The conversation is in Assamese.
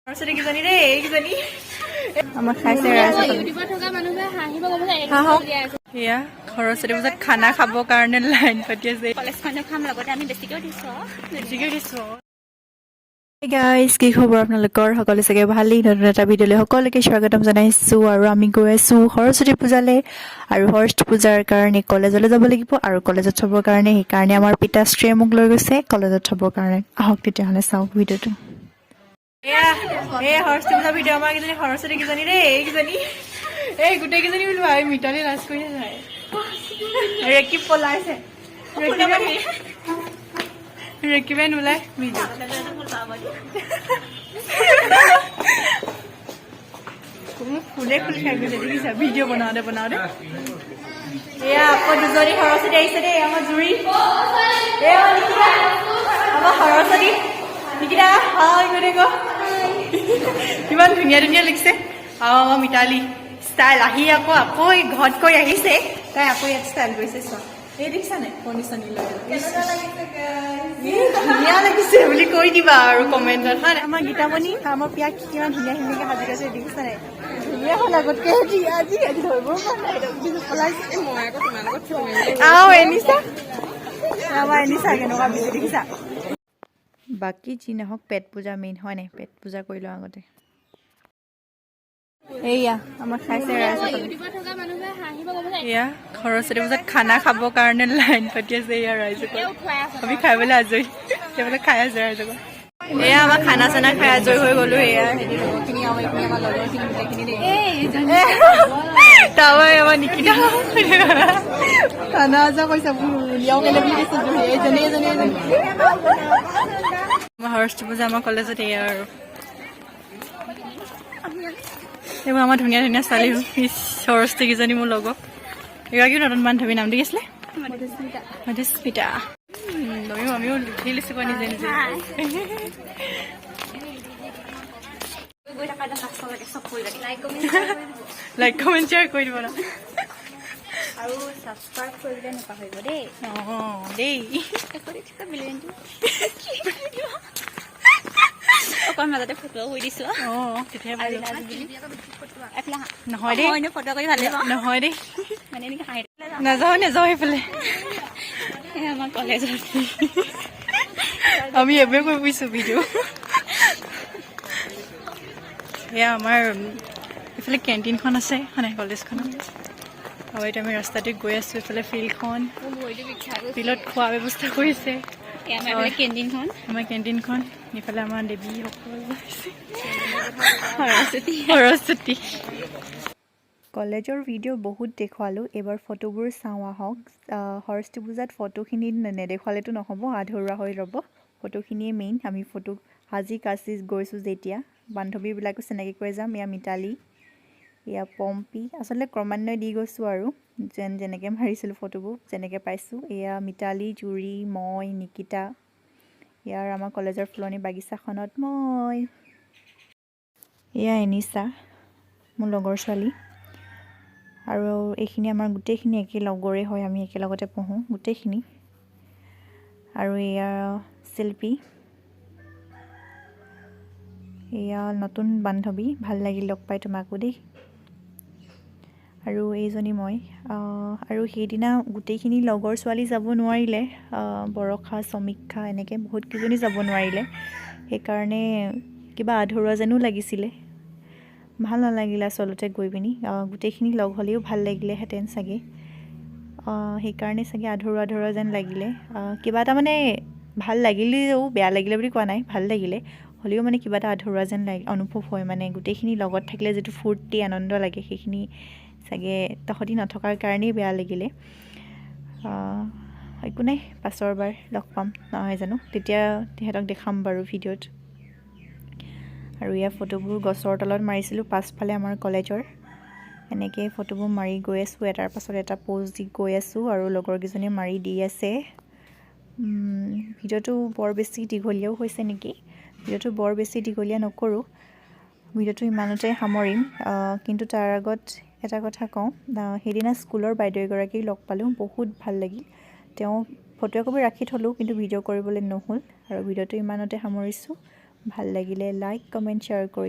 সৰস্বতী কিজনী ৰে এইজনী আমাৰ খাইছে ইউটিউবত থকা মানুহে হাঁহিব গ'ব এয়া সৰস্বতী পূজাত খানা খাবৰ কাৰণে লাইন পাতি আছে কলেজখনো খাম লগতে আমি বেছিকেও দিছো Hey guys, কি খবৰ আপোনালোকৰ সকলো চাগে ভালেই নতুন এটা ভিডিঅ'লৈ সকলোকে স্বাগতম জনাইছো আৰু আমি গৈ আছো সৰস্বতী পূজালৈ আৰু সৰস্বতী পূজাৰ কাৰণে কলেজলৈ যাব লাগিব আৰু কলেজত থবৰ কাৰণে সেইকাৰণে আমাৰ পিতাশ্ৰীয়ে মোক লৈ গৈছে কলেজত থবৰ কাৰণে আহক তেতিয়াহ'লে চাওক ভিডিঅ'টো সৰস্বতী পূজা ভিডিঅ' আমাৰ কেইজনী সৰস্বতী কিজনী ৰে এইকেইজনী এই গোটেই কেইজনী বোলো আহি মিতালী লাজ কৰি যায় ৰেকিব পলাইছে ৰেকিবে নোলাই ফুলে ফুল খাই গৈছে দেখিছা ভিডিঅ' বনাওঁতে এয়া আকৌ দুজনী সৰস্বতী আহিছে দেই আমাৰ জুৰি আমাৰ সৰস্বতী নিকিতা হাই গৈ কিমান ধুনীয়া ধুনীয়া লিখিছে আৰু আমাৰ মিতালী ষ্টাইল আহি আকৌ ঘৰত কৈ আহিছে তাই আকৌ ইয়াত ষ্টাইল কৰিছে চোৱা এই দেখিছা নাই কণী চনি লৈ ধুনীয়া লাগিছে বুলি কৈ দিবা আৰু কমেণ্টত হয় আমাৰ গীতামণি আমাৰ পিয়াক কিমান ধুনীয়া ধুনীয়াকে সাজি গৈছে দেখিছা নাই ধুনীয়া হ'ল আগতকে আজি ধৰিব পৰা নাই এনিছা আমাৰ এনিছা কেনেকুৱা বিজি দেখিছা বাকী যি নহওক পেট পূজা মেইন হয় নাই পেট পূজা কৰি লওঁ আগতে এয়া আমাৰ খাইছে এয়া সৰস্বতী পূজাত খানা খাবৰ কাৰণে লাইন পাতি আছে এয়া ৰাইজক আমি খাই পেলাই আজৰি সেইবিলাক খাই আছো ৰাইজক এয়া আমাৰ খানা চানা খাই আজৰি হৈ গলো এয়া তাৰপৰা আমাৰ নিকিতা খানা আজা কৈছা উলিয়াও কেনে বুলি কৈছে এজনী আমাৰ সৰস্বতী পূজা আমাৰ কলেজত এয়া আৰু এইবোৰ আমাৰ ধুনীয়া ধুনীয়া ছোৱালী সৰস্বতী কেইজনী মোৰ লগত এগৰাকীও নতুন বান্ধৱী নাম দেখিছিলে মধুস্মিতা আমিও লিখি লৈছো নিজে নিজে লাইক কমেণ্ট শ্বেয়াৰ কৰি দিব না আৰু ছাবস্ক্ৰাইব কৰিলে নাপাহৰিব দেই অকণ মাজতে ফটো কৰি দিছো নহয় দেই ফটো কৰি ভালে পাওঁ নহয় দেই মানে নাযাওঁ সেইফালে আমাৰ কলেজত আমি এবাৰ কৰি ফুৰিছো ভিডিঅ' এয়া আমাৰ এইফালে কেণ্টিনখন আছে মানে কলেজখনত আৰু এতিয়া আমি ৰাস্তাতে গৈ আছো এইফালে ফিল্ডখন ফিল্ডত খোৱা ব্যৱস্থা কৰিছে আমাৰ কেণ্টিনখন এইফালে আমাৰ দেৱীসকল সৰস্বতী কলেজৰ ভিডিঅ' বহুত দেখুৱালোঁ এইবাৰ ফটোবোৰ চাওঁ আহক সৰস্বতী পূজাত ফটোখিনি নেদেখুৱালেতো নহ'ব আধৰুৱা হৈ ৰ'ব ফটোখিনিয়ে মেইন আমি ফটো সাজি কাচি গৈছোঁ যেতিয়া বান্ধৱীবিলাকো চিনাকি কৰি যাম এয়া মিতালী এয়া পম্পী আচলতে ক্ৰমান্বয়ে দি গৈছোঁ আৰু যেনেকৈ মাৰিছিলোঁ ফটোবোৰ যেনেকৈ পাইছোঁ এয়া মিতালী জুৰি মই নিকিতা ইয়াৰ আমাৰ কলেজৰ ফুলনি বাগিচাখনত মই এয়া এনিছা মোৰ লগৰ ছোৱালী আৰু এইখিনি আমাৰ গোটেইখিনি একে লগৰে হয় আমি একেলগতে পঢ়োঁ গোটেইখিনি আৰু এয়া শিল্পী এয়া নতুন বান্ধৱী ভাল লাগিল লগ পাই তোমাকো দেই আৰু এইজনী মই আৰু সেইদিনা গোটেইখিনি লগৰ ছোৱালী যাব নোৱাৰিলে বৰষা সমীক্ষা এনেকৈ বহুতকেইজনী যাব নোৱাৰিলে সেইকাৰণে কিবা আধৰুৱা যেনো লাগিছিলে ভাল নালাগিলে আচলতে গৈ পিনি গোটেইখিনি লগ হ'লেও ভাল লাগিলেহেঁতেন চাগে সেইকাৰণে চাগে আধৰুৱা যেন লাগিলে কিবা এটা মানে ভাল লাগিলেও বেয়া লাগিলে বুলি কোৱা নাই ভাল লাগিলে হ'লেও মানে কিবা এটা আধৰুৱা যেন অনুভৱ হয় মানে গোটেইখিনি লগত থাকিলে যিটো ফূৰ্তি আনন্দ লাগে সেইখিনি চাগে তহঁতি নথকাৰ কাৰণেই বেয়া লাগিলে একো নাই পাছৰবাৰ লগ পাম নহয় জানো তেতিয়া তেহেঁতক দেখাম বাৰু ভিডিঅ'ত আৰু ইয়াৰ ফটোবোৰ গছৰ তলত মাৰিছিলোঁ পাছফালে আমাৰ কলেজৰ এনেকৈ ফটোবোৰ মাৰি গৈ আছোঁ এটাৰ পাছত এটা প'জ দি গৈ আছোঁ আৰু লগৰকেইজনীয়ে মাৰি দি আছে ভিডিঅ'টো বৰ বেছি দীঘলীয়াও হৈছে নেকি ভিডিঅ'টো বৰ বেছি দীঘলীয়া নকৰোঁ ভিডিঅ'টো ইমানতে সামৰিম কিন্তু তাৰ আগত এটা কথা কওঁ সেইদিনা স্কুলৰ বাইদেউ এগৰাকীক লগ পালোঁ বহুত ভাল লাগিল তেওঁ ফটো একপি ৰাখি থ'লোঁ কিন্তু ভিডিঅ' কৰিবলৈ নহ'ল আৰু ভিডিঅ'টো ইমানতে সামৰিছোঁ ভাল লাগিলে লাইক কমেণ্ট শ্বেয়াৰ কৰি